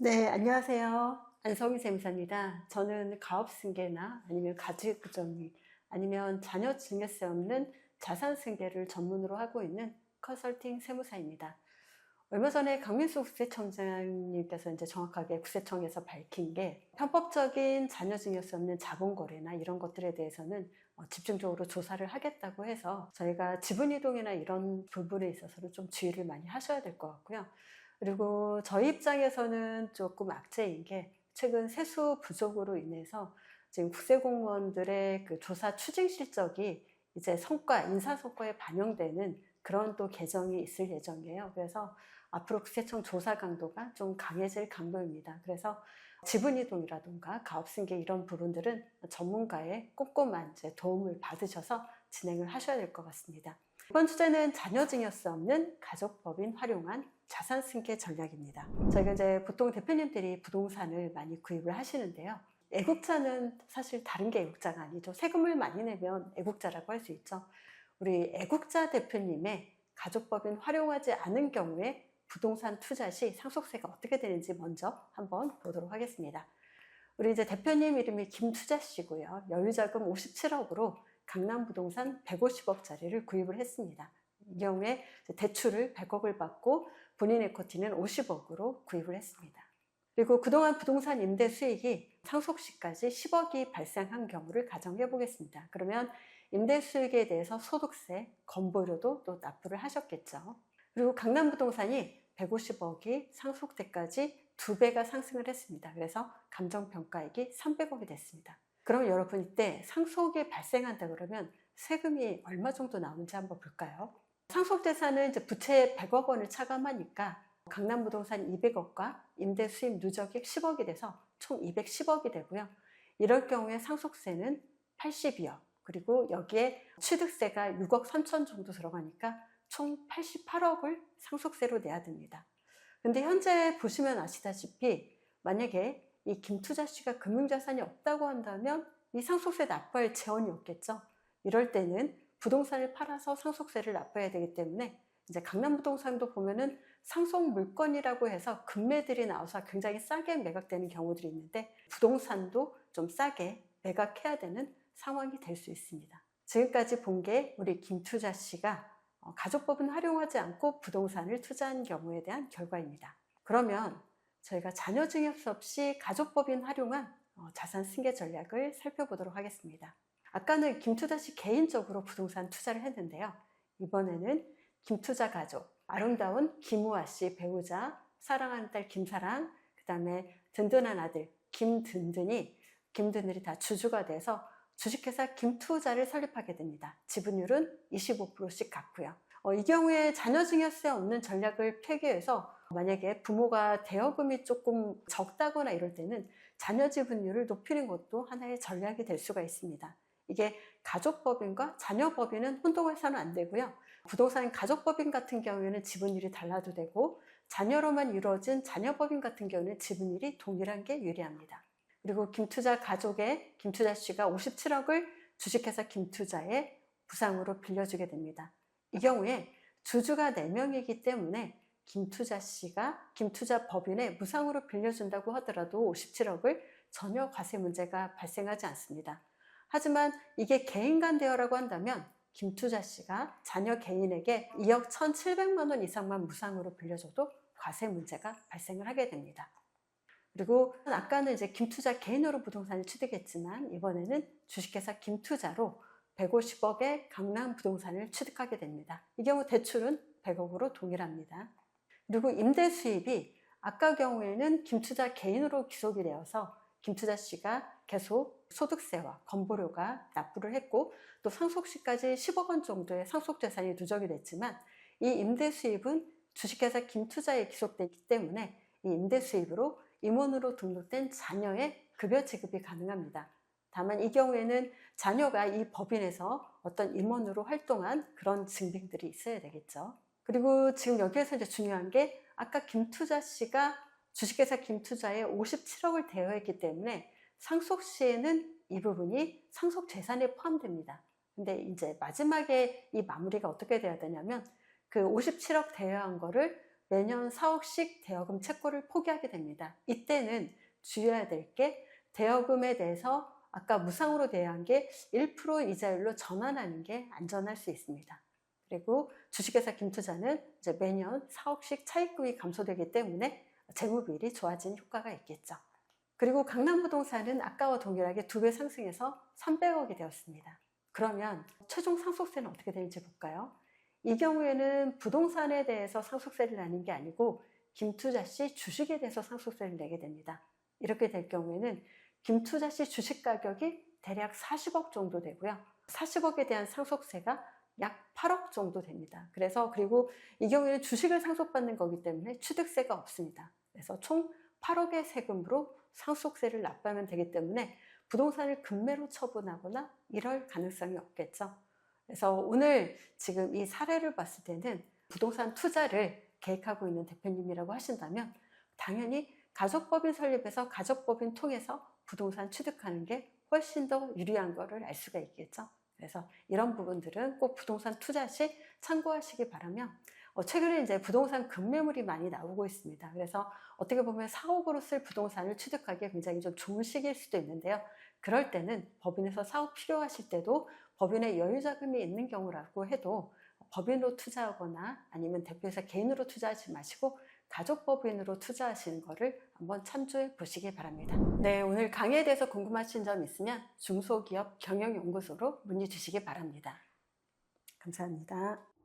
네, 안녕하세요. 안성희 세무사입니다. 저는 가업승계나 아니면 가족정리 아니면 자녀 증여세 없는 자산승계를 전문으로 하고 있는 컨설팅 세무사입니다. 얼마 전에 강민수 국세청장님께서 이제 정확하게 국세청에서 밝힌 게 편법적인 자녀 증여세 없는 자본거래나 이런 것들에 대해서는 집중적으로 조사를 하겠다고 해서 저희가 지분이동이나 이런 부분에 있어서는 좀 주의를 많이 하셔야 될 것 같고요. 그리고 저희 입장에서는 조금 악재인 게 최근 세수 부족으로 인해서 지금 국세공무원들의 그 조사 추진 실적이 이제 인사 성과에 반영되는 그런 또 개정이 있을 예정이에요. 그래서 앞으로 국세청 조사 강도가 좀 강해질 강도입니다. 그래서 지분이동이라든가 가업승계 이런 부분들은 전문가의 꼼꼼한 도움을 받으셔서 진행을 하셔야 될 것 같습니다. 이번 주제는 자녀증여세 없는 가족법인 활용한 자산승계 전략입니다. 저희가 이제 보통 대표님들이 부동산을 많이 구입을 하시는데요. 애국자는 사실 다른 게 애국자가 아니죠. 세금을 많이 내면 애국자라고 할 수 있죠. 우리 애국자 대표님의 가족법인 활용하지 않은 경우에 부동산 투자 시 상속세가 어떻게 되는지 먼저 한번 보도록 하겠습니다. 우리 이제 대표님 이름이 김투자 씨고요. 여유자금 57억으로 강남 부동산 150억짜리를 구입을 했습니다. 이 경우에 대출을 100억을 받고 본인 에코티는 50억으로 구입을 했습니다. 그리고 그동안 부동산 임대 수익이 상속 시까지 10억이 발생한 경우를 가정해 보겠습니다. 그러면 임대 수익에 대해서 소득세, 건보료도 또 납부를 하셨겠죠. 그리고 강남 부동산이 150억이 상속세까지 2배가 상승을 했습니다. 그래서 감정평가액이 300억이 됐습니다. 그럼 여러분 이때 상속이 발생한다 그러면 세금이 얼마 정도 나오는지 한번 볼까요? 상속재산은 이제 부채 100억 원을 차감하니까 강남 부동산 200억과 임대 수입 누적액 10억이 돼서 총 210억이 되고요. 이럴 경우에 상속세는 82억, 그리고 여기에 취득세가 6억 3천 정도 들어가니까 총 88억을 상속세로 내야 됩니다. 근데 현재 보시면 아시다시피 만약에 이 김투자 씨가 금융자산이 없다고 한다면 이 상속세 납부할 재원이 없겠죠. 이럴 때는 부동산을 팔아서 상속세를 납부해야 되기 때문에 이제 강남 부동산도 보면은 상속 물건이라고 해서 금매들이 나와서 굉장히 싸게 매각되는 경우들이 있는데 부동산도 좀 싸게 매각해야 되는 상황이 될 수 있습니다. 지금까지 본 게 우리 김투자 씨가 가족법은 활용하지 않고 부동산을 투자한 경우에 대한 결과입니다. 그러면 저희가 자녀증여세 없이 가족법인 활용한 자산 승계 전략을 살펴보도록 하겠습니다. 아까는 김투자 씨 개인적으로 부동산 투자를 했는데요. 이번에는 김투자 가족, 아름다운 김우아 씨 배우자, 사랑하는 딸 김사랑, 그 다음에 든든한 아들 김든든이 다 주주가 돼서 주식회사 김투자를 설립하게 됩니다. 지분율은 25%씩 갖고요. 이 경우에 자녀증여세 없는 전략을 폐기해서 만약에 부모가 대여금이 조금 적다거나 이럴 때는 자녀 지분율을 높이는 것도 하나의 전략이 될 수가 있습니다. 이게 가족법인과 자녀법인은 혼동해서는 안 되고요. 부동산 가족법인 같은 경우에는 지분율이 달라도 되고 자녀로만 이루어진 자녀법인 같은 경우는 지분율이 동일한 게 유리합니다. 그리고 김투자 가족의 김투자 씨가 57억을 주식회사 김투자에 부상으로 빌려주게 됩니다. 이 경우에 주주가 4명이기 때문에 김투자 씨가 김투자 법인에 무상으로 빌려준다고 하더라도 57억을 전혀 과세 문제가 발생하지 않습니다. 하지만 이게 개인 간 대여라고 한다면 김투자 씨가 자녀 개인에게 2억 1,700만 원 이상만 무상으로 빌려줘도 과세 문제가 발생을 하게 됩니다. 그리고 아까는 이제 김투자 개인으로 부동산을 취득했지만 이번에는 주식회사 김투자로 150억의 강남 부동산을 취득하게 됩니다. 이 경우 대출은 100억으로 동일합니다. 그리고 임대 수입이 아까 경우에는 김투자 개인으로 기속이 되어서 김투자 씨가 계속 소득세와 건보료가 납부를 했고 또 상속 시까지 10억 원 정도의 상속 재산이 누적이 됐지만 이 임대 수입은 주식회사 김투자에 기속되기 때문에 이 임대 수입으로 임원으로 등록된 자녀의 급여 지급이 가능합니다. 다만 이 경우에는 자녀가 이 법인에서 어떤 임원으로 활동한 그런 증빙들이 있어야 되겠죠. 그리고 지금 여기에서 이제 중요한 게 아까 김투자 씨가 주식회사 김투자에 57억을 대여했기 때문에 상속 시에는 이 부분이 상속 재산에 포함됩니다. 근데 이제 마지막에 이 마무리가 어떻게 돼야 되냐면 그 57억 대여한 거를 매년 4억씩 대여금 채권을 포기하게 됩니다. 이때는 주의해야 될 게 대여금에 대해서 아까 무상으로 대여한 게 1% 이자율로 전환하는 게 안전할 수 있습니다. 그리고 주식회사 김투자는 이제 매년 4억씩 차입금이 감소되기 때문에 재무비율이 좋아지는 효과가 있겠죠. 그리고 강남부동산은 아까와 동일하게 2배 상승해서 300억이 되었습니다. 그러면 최종 상속세는 어떻게 되는지 볼까요? 이 경우에는 부동산에 대해서 상속세를 내는 게 아니고 김투자씨 주식에 대해서 상속세를 내게 됩니다. 이렇게 될 경우에는 김투자씨 주식 가격이 대략 40억 정도 되고요. 40억에 대한 상속세가 약 8억 정도 됩니다. 그리고 이 경우에는 주식을 상속받는 거기 때문에 취득세가 없습니다. 그래서 총 8억의 세금으로 상속세를 납부하면 되기 때문에 부동산을 급매로 처분하거나 이럴 가능성이 없겠죠. 그래서 오늘 지금 이 사례를 봤을 때는 부동산 투자를 계획하고 있는 대표님이라고 하신다면 당연히 가족법인 설립해서 가족법인 통해서 부동산 취득하는 게 훨씬 더 유리한 거를 알 수가 있겠죠. 그래서 이런 부분들은 꼭 부동산 투자 시 참고하시기 바라며 최근에 이제 부동산 급매물이 많이 나오고 있습니다. 그래서 어떻게 보면 4억으로 쓸 부동산을 취득하기에 굉장히 좀 좋은 시기일 수도 있는데요. 그럴 때는 법인에서 사업 필요하실 때도 법인의 여유자금이 있는 경우라고 해도 법인으로 투자하거나 아니면 대표이사 개인으로 투자하지 마시고 가족법인으로 투자하시는 거를 한번 참조해 보시기 바랍니다. 네, 오늘 강의에 대해서 궁금하신 점 있으면 중소기업 경영연구소로 문의 주시기 바랍니다. 감사합니다.